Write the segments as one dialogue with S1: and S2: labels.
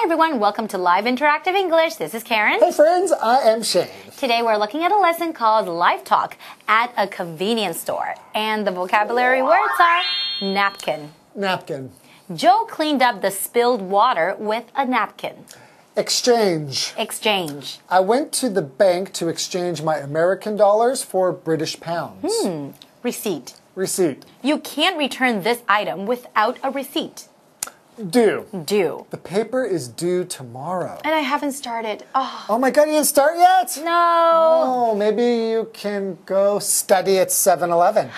S1: everyone, welcome to Live Interactive English. This is Karen.
S2: Hey friends, I am Shane.
S1: Today we're looking at a lesson called Live Talk at a convenience store. And the vocabulary words are napkin.
S2: Napkin.
S1: Joe cleaned up the spilled water with a napkin.
S2: Exchange.
S1: Exchange.
S2: I went to the bank to exchange my American dollars for British pounds.
S1: Receipt.
S2: Receipt.
S1: You can't return this item without a receipt.
S2: Due.
S1: Due.
S2: The paper is due tomorrow.
S1: And I haven't started.
S2: Oh my god, you didn't start yet?
S1: No.
S2: Oh, maybe you can go study at 7-Eleven.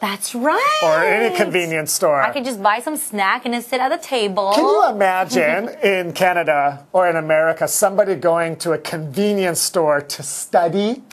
S1: That's right.
S2: Or any convenience store.
S1: I can just buy some snack and then sit at the table.
S2: Can you imagine in Canada or in America somebody going to a convenience store to study?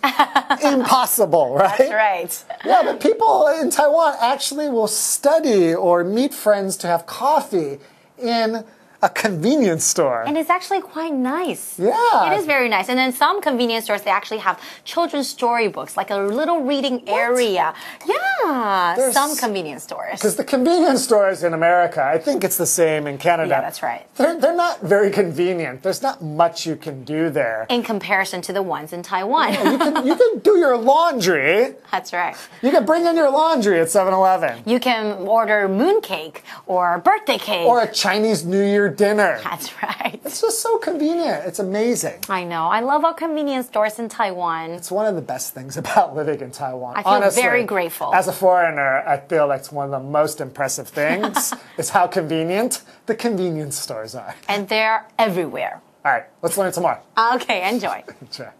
S2: Impossible, right?
S1: That's right.
S2: Yeah, but people in Taiwan actually will study or meet friends to have coffee in a convenience store.
S1: And it's actually quite nice.
S2: Yeah.
S1: It is very nice. And then some convenience stores, they actually have children's storybooks, like a little reading area. Yeah, some convenience stores.
S2: Because the convenience stores in America, I think it's the same in Canada.
S1: Yeah, that's right.
S2: They're not very convenient. There's not much you can do there.
S1: In comparison to the ones in Taiwan.
S2: Yeah, you can do your laundry.
S1: That's right.
S2: You can bring in your laundry at 7-Eleven.
S1: You can order mooncake or birthday cake.
S2: Or a Chinese New Year dinner.
S1: That's right.
S2: It's just so convenient. It's amazing.
S1: I know. I love our convenience stores in Taiwan.
S2: It's one of the best things about living in Taiwan.
S1: I feel
S2: Honestly,
S1: very grateful.
S2: As a foreigner, I feel like it's one of the most impressive things is how convenient the convenience stores are.
S1: And they're everywhere.
S2: All right, let's learn some more.
S1: Okay, enjoy.
S2: Sure.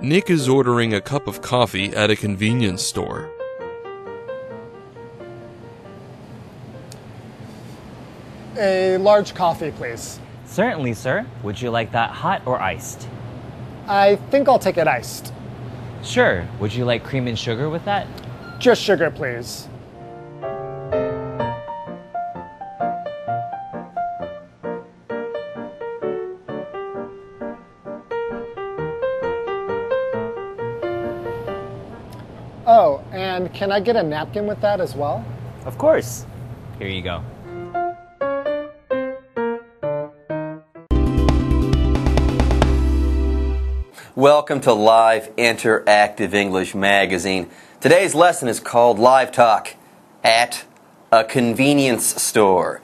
S3: Nick is ordering a cup of coffee at a convenience store.
S2: A large coffee, please.
S4: Certainly, sir. Would you like that hot or iced?
S2: I think I'll take it iced.
S4: Sure. Would you like cream and sugar with that?
S2: Just sugar, please. Oh, and can I get a napkin with that as well?
S4: Of course. Here you go.
S5: Welcome to Live Interactive English Magazine. Today's lesson is called Live Talk at a convenience store.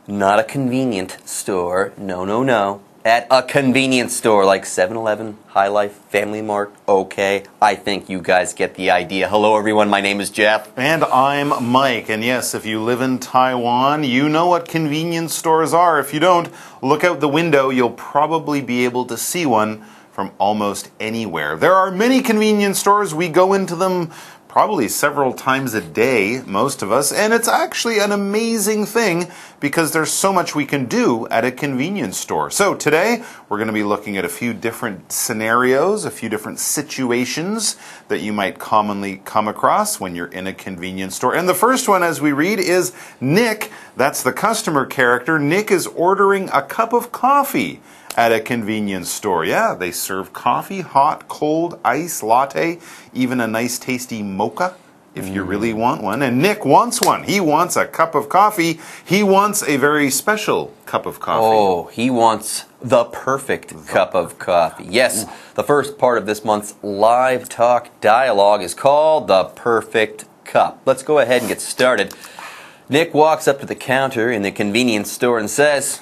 S5: Not a convenient store. No, no, no. At a convenience store like 7-Eleven, High Life, Family Mart. Okay, I think you guys get the idea. Hello everyone, my name is Jeff.
S6: And I'm Mike. And yes, if you live in Taiwan, you know what convenience stores are. If you don't, look out the window. You'll probably be able to see one from almost anywhere. There are many convenience stores. We go into them probably several times a day, most of us, and it's actually an amazing thing because there's so much we can do at a convenience store. So today, we're going to be looking at a few different scenarios, a few different situations that you might commonly come across when you're in a convenience store. And the first one, as we read, is Nick. That's the customer character. Nick is ordering a cup of coffee at a convenience store. Yeah, they serve coffee, hot, cold, ice, latte, even a nice tasty mocha if you really want one. And Nick wants one. He wants a cup of coffee. He wants a very special cup of coffee.
S5: Oh, he wants the perfect cup of coffee. Yes, the first part of this month's Live Talk dialogue is called The Perfect Cup. Let's go ahead and get started. Nick walks up to the counter in the convenience store and says,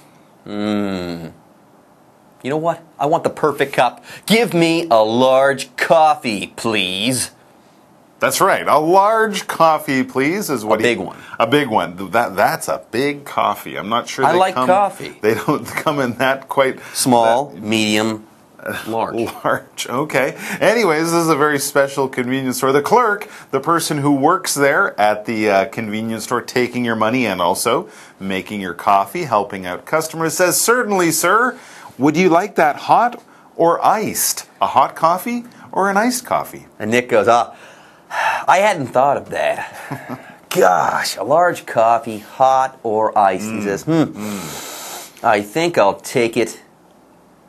S5: you know what? I want the perfect cup. Give me a large coffee, please.
S6: That's right. A large coffee, please, is what
S5: a big one.
S6: A big one. That's a big coffee. I'm not sure
S5: I like coffee.
S6: They don't come in that quite
S5: small, medium, large.
S6: Large. Okay. Anyways, this is a very special convenience store. The clerk, the person who works there at the convenience store, taking your money and also making your coffee, helping out customers, says, "Certainly, sir. Would you like that hot or iced? A hot coffee or an iced coffee?"
S5: And Nick goes, I hadn't thought of that. Gosh, a large coffee, hot or iced. He says, I think I'll take it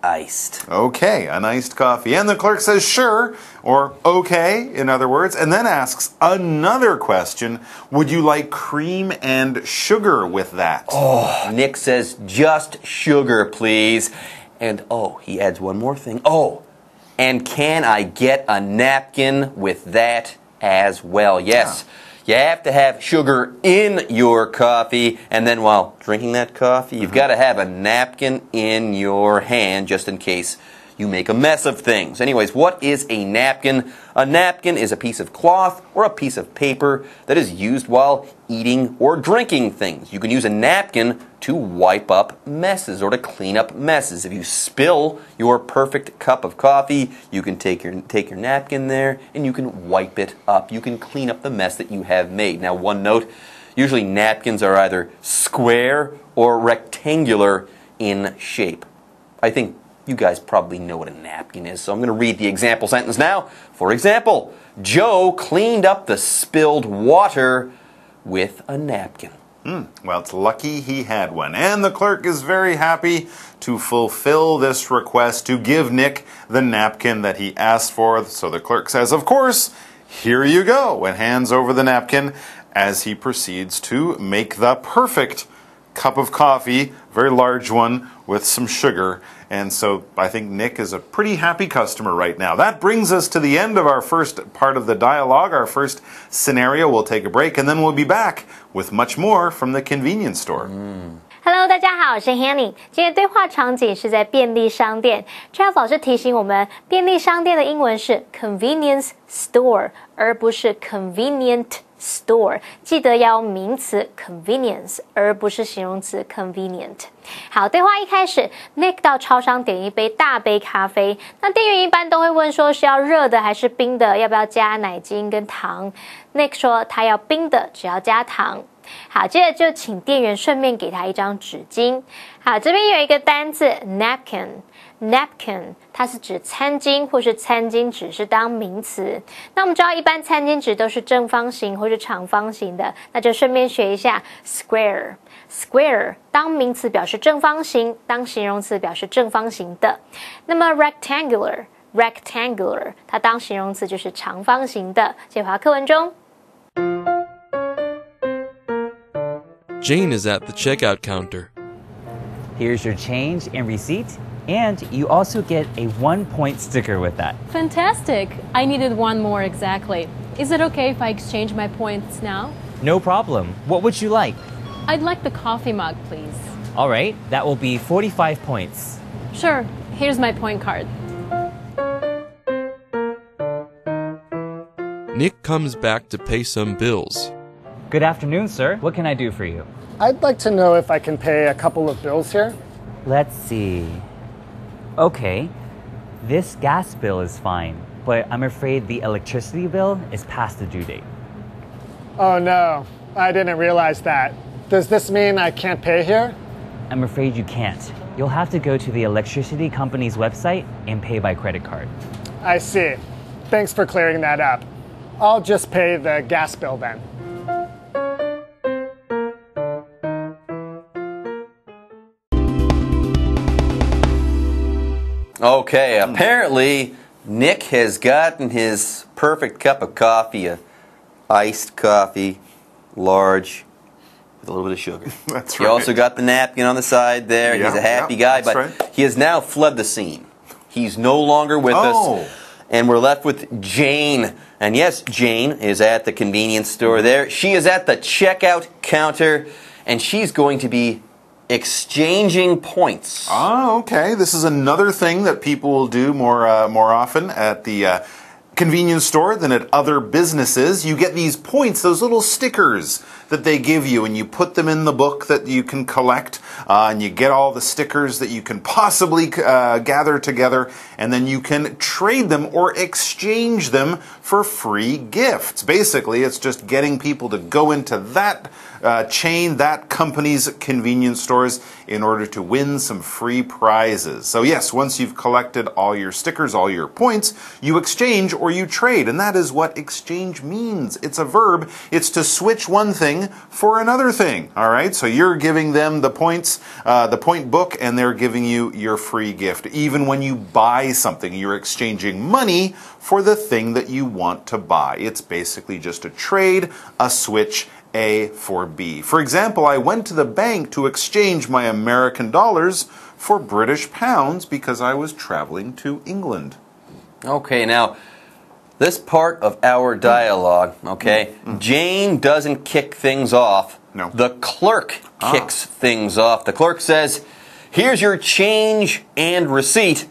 S5: iced.
S6: Okay, an iced coffee. And the clerk says sure, or okay, in other words, and then asks another question. Would you like cream and sugar with that?
S5: Oh, Nick says just sugar, please. And he adds one more thing. Oh, and can I get a napkin with that as well? Yes. Yeah. You have to have sugar in your coffee, and then while drinking that coffee, you've got to have a napkin in your hand just in case you make a mess of things. Anyways, what is a napkin? A napkin is a piece of cloth or a piece of paper that is used while eating or drinking things. You can use a napkin to wipe up messes or to clean up messes. If you spill your perfect cup of coffee, you can take your napkin there and you can wipe it up. You can clean up the mess that you have made. Now, one note, usually napkins are either square or rectangular in shape. I think you guys probably know what a napkin is, so I'm going to read the example sentence now. For example, Joe cleaned up the spilled water with a napkin.
S6: Well, it's lucky he had one. And the clerk is very happy to fulfill this request to give Nick the napkin that he asked for. So the clerk says, of course, here you go, and hands over the napkin as he proceeds to make the perfect cup of coffee, very large one with some sugar. And so I think Nick is a pretty happy customer right now. That brings us to the end of our first part of the dialogue, our first scenario. We'll take a break and then we'll be back with much more from the convenience store.
S7: Hello， 大家好，我是 Hanny。今天对话场景是在便利商店。Jeff 老师提醒我们，便利商店的英文是 convenience store， 而不是 convenient store。记得要用名词 convenience， 而不是形容词 convenient。好，对话一开始 ，Nick 到超商点一杯大杯咖啡。那店员一般都会问说是要热的还是冰的，要不要加奶精跟糖。Nick 说他要冰的，只要加糖。好，接着就请店员顺便给他一张纸巾。好，这边有一个单字 napkin， 它是指餐巾或是餐巾纸，是当名词。那我们知道一般餐巾纸都是正方形或是长方形的，那就顺便学一下 square。square 当名词表示正方形，当形容词表示正方形的。那么 rectangular 它当形容词就是长方形的。接回到课文中。
S3: Jane is at the checkout counter.
S4: Here's your change and receipt, and you also get a 1-point sticker with that.
S8: Fantastic! I needed one more exactly. Is it okay if I exchange my points now?
S4: No problem. What would you like?
S8: I'd like the coffee mug, please.
S4: All right, that will be 45 points.
S8: Sure, here's my point card.
S3: Nick comes back to pay some bills.
S4: Good afternoon, sir. What can I do for you?
S2: I'd like to know if I can pay a couple of bills here.
S4: Let's see. Okay, this gas bill is fine, but I'm afraid the electricity bill is past the due date.
S2: Oh no, I didn't realize that. Does this mean I can't pay here?
S4: I'm afraid you can't. You'll have to go to the electricity company's website and pay by credit card.
S2: I see. Thanks for clearing that up. I'll just pay the gas bill then.
S5: Okay, apparently Nick has gotten his perfect cup of coffee, a iced coffee, large, with a little bit of sugar.
S6: That's
S5: He
S6: right.
S5: also got the napkin on the side there.
S6: Yeah,
S5: He's a happy
S6: yeah,
S5: guy, but
S6: that's right.
S5: he has now fled the scene. He's no longer with us. And we're left with Jane. And yes, Jane is at the convenience store there. She is at the checkout counter, and she's going to be exchanging points.
S6: Oh, okay. This is another thing that people will do more often at the convenience store than at other businesses. You get these points, those little stickers that they give you, and you put them in the book that you can collect, and you get all the stickers that you can possibly gather together, and then you can trade them or exchange them for free gifts. Basically, it's just getting people to go into that chain, that company's convenience stores, in order to win some free prizes. So yes, once you've collected all your stickers, all your points, you exchange or you trade, and that is what exchange means. It's a verb. It's to switch one thing for another thing. All right, so you're giving them the points points, the point book, and they're giving you your free gift. Even when you buy something, you're exchanging money for the thing that you want to buy. It's basically just a trade, a switch, A for B. For example, I went to the bank to exchange my American dollars for British pounds because I was traveling to England.
S5: Okay, now, this part of our dialogue, okay, Jane doesn't kick things off.
S6: No.
S5: The clerk kicks things off. The clerk says, here's your change and receipt,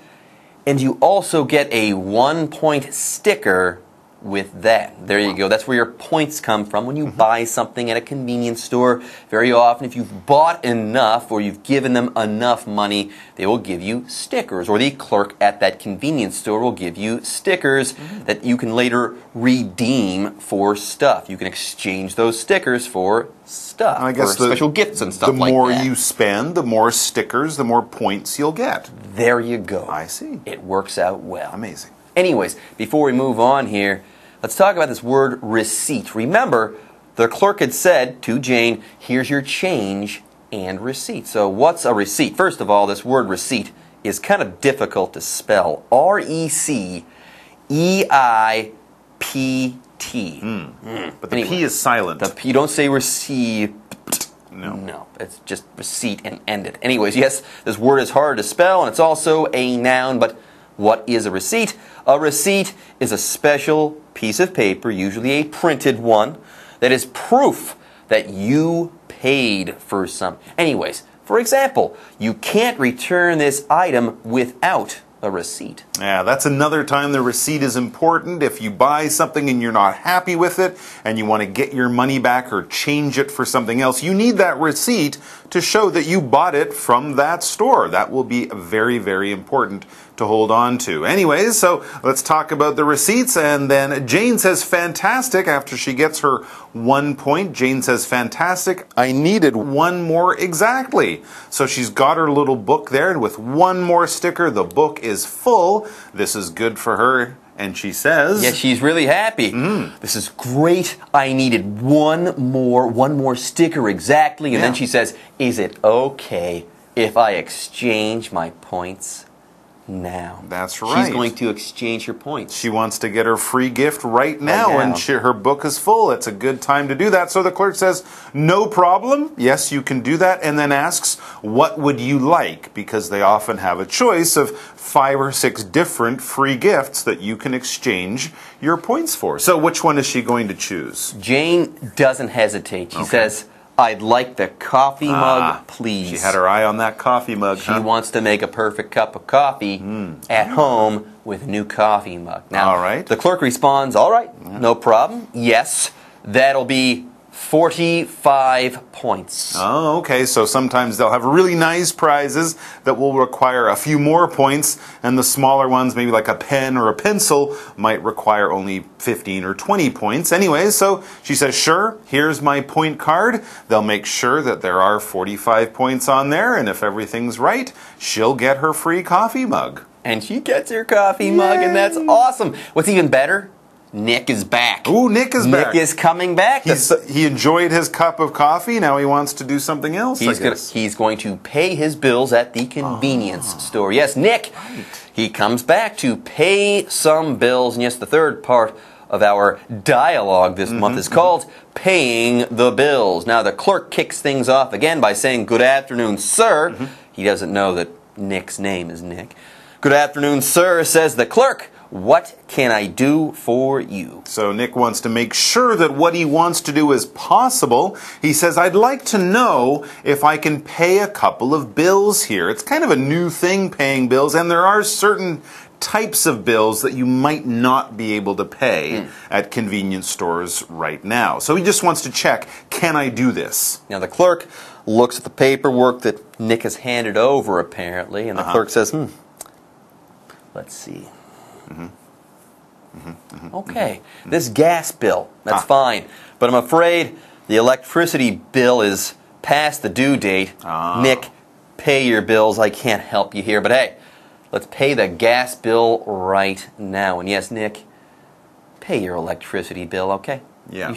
S5: and you also get a 1-point sticker with that. There you go. That's where your points come from when you buy something at a convenience store. Very often, if you've bought enough or you've given them enough money, they will give you stickers. Or the clerk at that convenience store will give you stickers that you can later redeem for stuff. You can exchange those stickers for stuff.
S6: I guess
S5: for special gifts and stuff like that.
S6: The more you spend, the more stickers, the more points you'll get.
S5: There you go.
S6: I see.
S5: It works out well.
S6: Amazing.
S5: Anyways, before we move on here, let's talk about this word receipt. Remember, the clerk had said to Jane, here's your change and receipt. So what's a receipt? First of all, this word receipt is kind of difficult to spell. R-E-C-E-I-P-T.
S6: But the P is silent.
S5: You don't say receipt.
S6: No.
S5: No, it's just receipt and end it. Anyways, yes, this word is hard to spell, and it's also a noun, but what is a receipt? A receipt is a special piece of paper, usually a printed one, that is proof that you paid for something. Anyways, for example, you can't return this item without a receipt.
S6: Yeah, that's another time the receipt is important. If you buy something and you're not happy with it and you want to get your money back or change it for something else, you need that receipt to show that you bought it from that store. That will be very, very important to hold on to. Anyways, so let's talk about the receipts. And then Jane says fantastic after she gets her 1 point. Jane says fantastic. I needed one more exactly. So she's got her little book there, and with one more sticker, the book is full. This is good for her. And she says,
S5: yeah, she's really happy. This is great. I needed one more sticker exactly. And then she says, is it okay if I exchange my points now?
S6: That's right.
S5: She's going to exchange her points.
S6: She wants to get her free gift right now, and her book is full. It's a good time to do that. So the clerk says, no problem. Yes, you can do that. And then asks, what would you like? Because they often have a choice of 5 or 6 different free gifts that you can exchange your points for. So which one is she going to choose?
S5: Jane doesn't hesitate. She says, I'd like the coffee mug, please.
S6: She had her eye on that coffee mug.
S5: She wants to make a perfect cup of coffee at home with a new coffee mug. Now, the clerk responds, all right, no problem. Yes, that'll be 45 points.
S6: Oh, okay. So sometimes they'll have really nice prizes that will require a few more points, and the smaller ones, maybe like a pen or a pencil, might require only 15 or 20 points. Anyway, so she says, sure, here's my point card. They'll make sure that there are 45 points on there, and if everything's right, she'll get her free coffee mug.
S5: And she gets her coffee mug, and that's awesome. What's even better? Nick is back.
S6: Ooh, Nick is back.
S5: Nick is coming back.
S6: He enjoyed his cup of coffee. Now he wants to do something else, I guess.
S5: He's going to pay his bills at the convenience store. Yes, Nick, he comes back to pay some bills. And yes, the third part of our dialogue this month is called Paying the Bills. Now, the clerk kicks things off again by saying, good afternoon, sir. He doesn't know that Nick's name is Nick. Good afternoon, sir, says the clerk. What can I do for you?
S6: So Nick wants to make sure that what he wants to do is possible. He says, I'd like to know if I can pay a couple of bills here. It's kind of a new thing, paying bills, and there are certain types of bills that you might not be able to pay at convenience stores right now. So he just wants to check, can I do this?
S5: Now the clerk looks at the paperwork that Nick has handed over, apparently, and the clerk says, let's see. Okay, this gas bill, that's fine. But I'm afraid the electricity bill is past the due date. Nick, pay your bills. I can't help you here. But hey, let's pay the gas bill right now. And yes, Nick, pay your electricity bill, okay?
S6: Yeah.
S5: You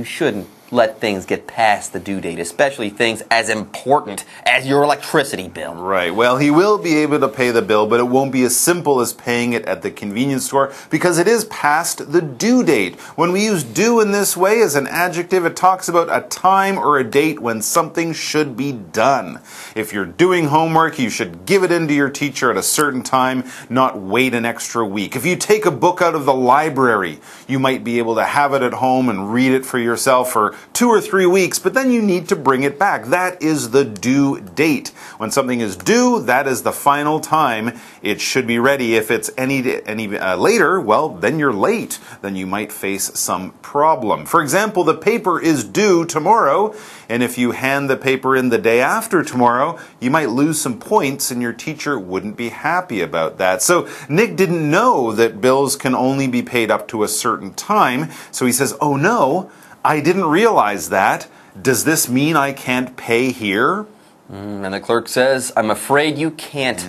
S5: shouldn't let things get past the due date, especially things as important as your electricity bill.
S6: Right. Well, he will be able to pay the bill, but it won't be as simple as paying it at the convenience store because it is past the due date. When we use due in this way as an adjective, it talks about a time or a date when something should be done. If you're doing homework, you should give it in to your teacher at a certain time, not wait an extra week. If you take a book out of the library, you might be able to have it at home and read it for yourself for 2 or 3 weeks, but then you need to bring it back. That is the due date. When something is due, that is the final time it should be ready. If it's any later, well, then you're late. Then you might face some problem. For example, the paper is due tomorrow, and if you hand the paper in the day after tomorrow, you might lose some points and your teacher wouldn't be happy about that. So Nick didn't know that bills can only be paid up to a certain time, so he says, "Oh no, I didn't realize that. Does this mean I can't pay here?"
S5: And the clerk says, "I'm afraid you can't.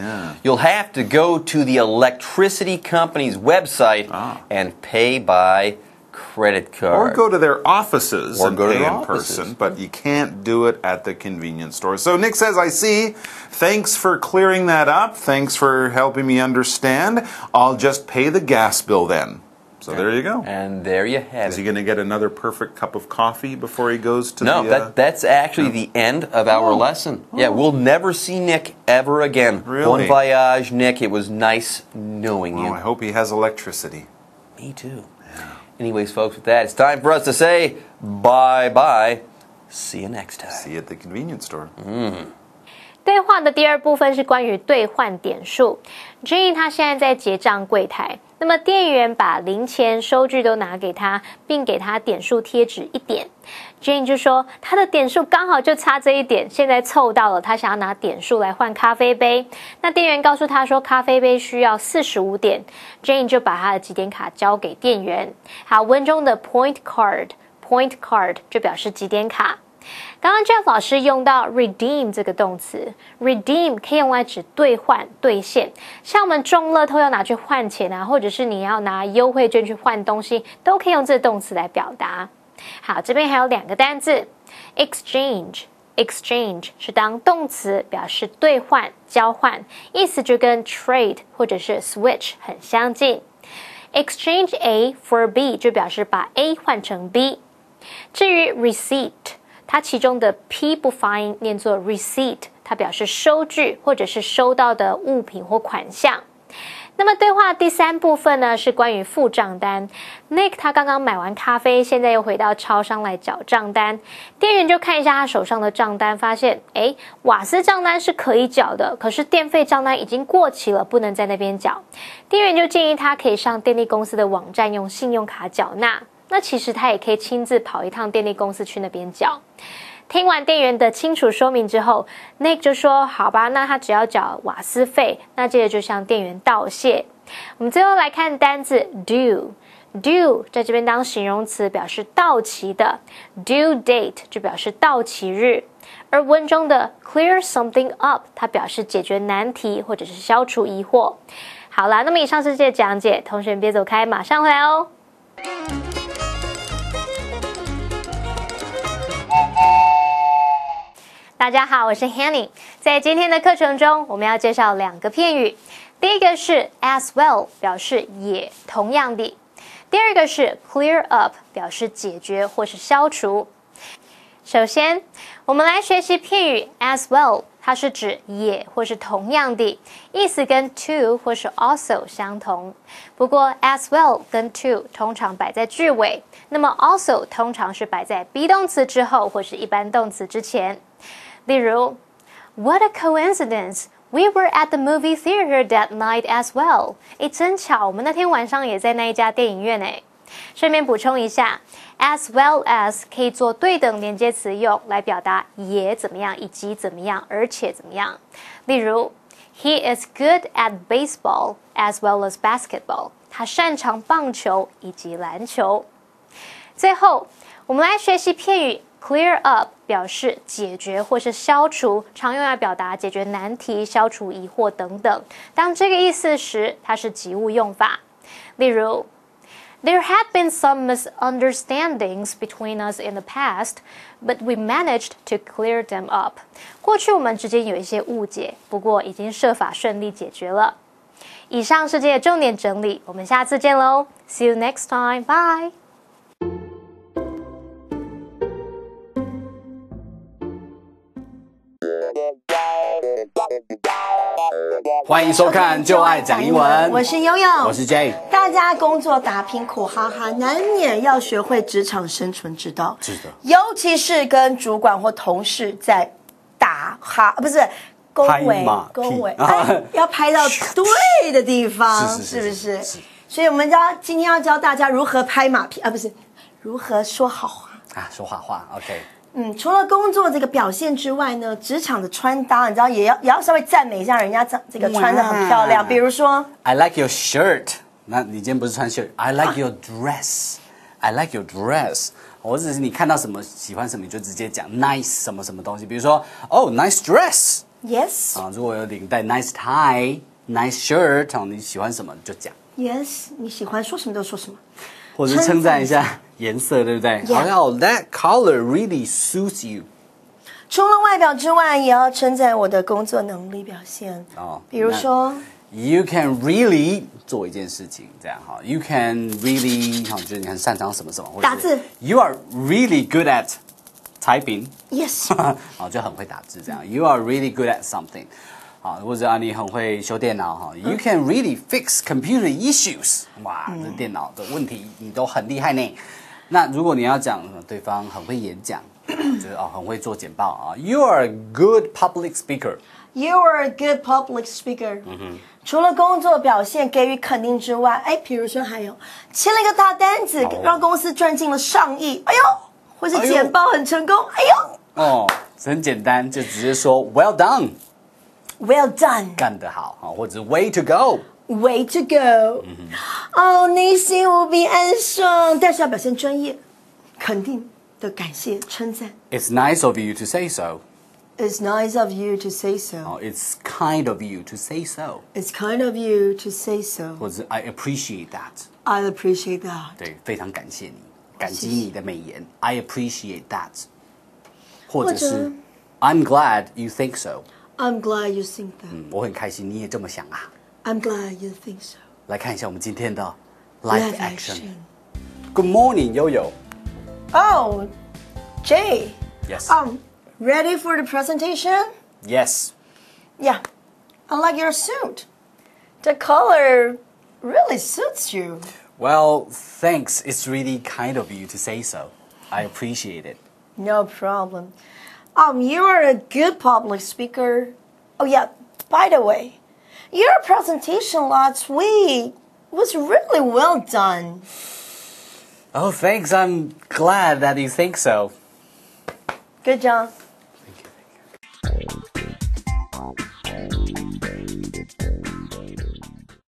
S5: You'll have to go to the electricity company's website and pay by credit card.
S6: Or go to their offices
S5: Or
S6: and
S5: go to
S6: pay
S5: their
S6: in
S5: offices.
S6: person, but you can't do it at the convenience store." So Nick says, "I see. Thanks for clearing that up. Thanks for helping me understand. I'll just pay the gas bill then." So there you go.
S5: And there you have
S6: Is
S5: it.
S6: he going to get another perfect cup of coffee before he goes to
S5: No,
S6: the...
S5: that's actually the end of our lesson. Yeah, we'll never see Nick ever again.
S6: Really?
S5: Bon voyage, Nick. It was nice knowing you.
S6: Oh, I hope he has electricity.
S5: Me too. Anyways, folks, with that, it's time for us to say bye-bye. See you next time.
S6: See you at the convenience store.
S7: 对话的第二部分是关于兑换点数。Jane 她现在在结账柜台，那么店员把零钱、收据都拿给她，并给她点数贴纸1点。Jane 就说她的点数刚好就差这一点，现在凑到了，她想要拿点数来换咖啡杯。那店员告诉她说咖啡杯需要45点，Jane 就把她的集点卡交给店员。好，文中的 point card 就表示集点卡。刚刚 Jeff 老师用到 redeem 这个动词 ，redeem 可以用来指兑换、兑现，像我们中乐透要拿去换钱啊，或者是你要拿优惠券去换东西，都可以用这个动词来表达。好，这边还有2个单字 exchange 是当动词，表示兑换、交换，意思就跟 trade 或者是 switch 很相近。exchange A for B 就表示把 A 换成 B。至于 receipt，它其中的 P 不发音，念作 receipt， 它表示收据或者是收到的物品或款项。那么对话第3部分呢，是关于付账单。Nick 他刚刚买完咖啡，现在又回到超商来缴账单。店员就看一下他手上的账单，发现瓦斯账单是可以缴的，可是电费账单已经过期了，不能在那边缴。店员就建议他可以上电力公司的网站用信用卡缴纳。那其实他也可以亲自跑一趟电力公司去那边缴。听完店员的清楚说明之后 ，Nick 就说：“好吧，那他只要缴瓦斯费。”那接着就向店员道谢。我们最后来看单字 due 在这边当形容词，表示到期的 ，due date 就表示到期日。而文中的 clear something up， 它表示解决难题或者是消除疑惑。好啦，那么以上是这些讲解，同学们别走开，马上回来哦。大家好，我是 Hanny。在今天的课程中，我们要介绍2个片语。第一个是 as well， 表示也同样的；第二个是 clear up， 表示解决或是消除。首先，我们来学习片语 as well， 它是指也或是同样的，意思跟 to 或是 also 相同。不过 as well 跟 to 通常摆在句尾，那么 also 通常是摆在 be 动词之后或是一般动词之前。例如 ，What a coincidence! We were at the movie theater that night as well. 真巧，我们那天晚上也在那一家电影院诶。顺便补充一下 ，as well as 可以做对等连接词用来表达也怎么样以及怎么样，而且怎么样。例如 ，He is good at baseball as well as basketball. 他擅长棒球以及篮球。最后，我们来学习片语。Clear up 表示解决或是消除，常用来表达解决难题、消除疑惑等等。当这个意思时，它是及物用法。例如 There had been some misunderstandings between us in the past, but we managed to clear them up. 过去我们之间有一些误解，不过已经设法顺利解决了。以上是这些重点整理，我们下次见喽 ！See you next time. Bye.
S9: 欢迎收看《就爱讲英文》，
S10: 我是悠悠，
S9: 我是 Jay。
S10: 大家工作打拼苦哈哈，难免要学会职场生存之道。
S9: 是的，
S10: 尤其是跟主管或同事在打哈，不是恭维，要拍到对的地方，是不是？所以我们今天要教大家如何拍马屁啊，不是如何说好话
S9: 啊，说好话。OK。
S10: 除了工作这个表现之外呢，职场的穿搭，你知道也要稍微赞美一下人家这个穿得很漂亮。比如说
S9: ，I like your shirt。那你今天不是穿 shirt？I like your dress。I like your dress。或者是你看到什么喜欢什么，你就直接讲 nice 什么什么东西。比如说，nice dress。Yes。如果有领带 nice tie，nice shirt，你喜欢什么就讲。
S10: Yes， 你喜欢说什么就说什么。
S9: 或者称赞一下颜色，对不对？好像 that color really suits you。
S10: 除了外表之外，也要称赞我的工作能力表现。比如说
S9: ，you can really 做一件事情，这样哈 ，you can really 就是你很擅长什么什么，
S10: 打字
S9: ，you are really good at typing。Yes， 就很会打字这样。You are really good at something。或者你很会修电脑，You can really fix computer issues。哇，这电脑的问题你都很厉害呢。那如果你要讲对方很会演讲，就是很会做简报，You are a good public speaker。You
S10: are a good public speaker。除了工作表现给予肯定之外，比如说还有签了一个大单子，让公司赚进了上亿，哎呦，或是简报很成功，哎
S9: 呦。很简单，就直接说 Well done。Well done， 干得好，或者 Way to go，Way
S10: to go，内心无比安爽，但是要表现专业，肯定的感谢称赞。
S9: It's nice of you to say so.
S10: It's nice of you to say so.
S9: It's kind of you to say so.
S10: It's kind of you to say so.
S9: 或者 I appreciate that.
S10: I appreciate that.
S9: 对，非常感谢你，感激你的美言。I appreciate that. 或者是 I'm glad you think so.I'm
S10: glad you think that.
S9: 我很开心你也这么想啊。
S10: I'm glad you think so.
S9: 来看一下我们今天的 live action. Good morning, Yo-Yo.
S10: Oh, Jay.
S9: Yes.
S10: Ready for the presentation?
S9: Yes.
S10: Yeah. I like your suit. The color really suits you.
S9: Well, thanks. It's really kind of you to say so. I appreciate it.
S10: No problem. You are a good public speaker. Oh yeah, by the way, your presentation last week was really well done.
S9: Oh, thanks. I'm glad that you think so.
S10: Good job.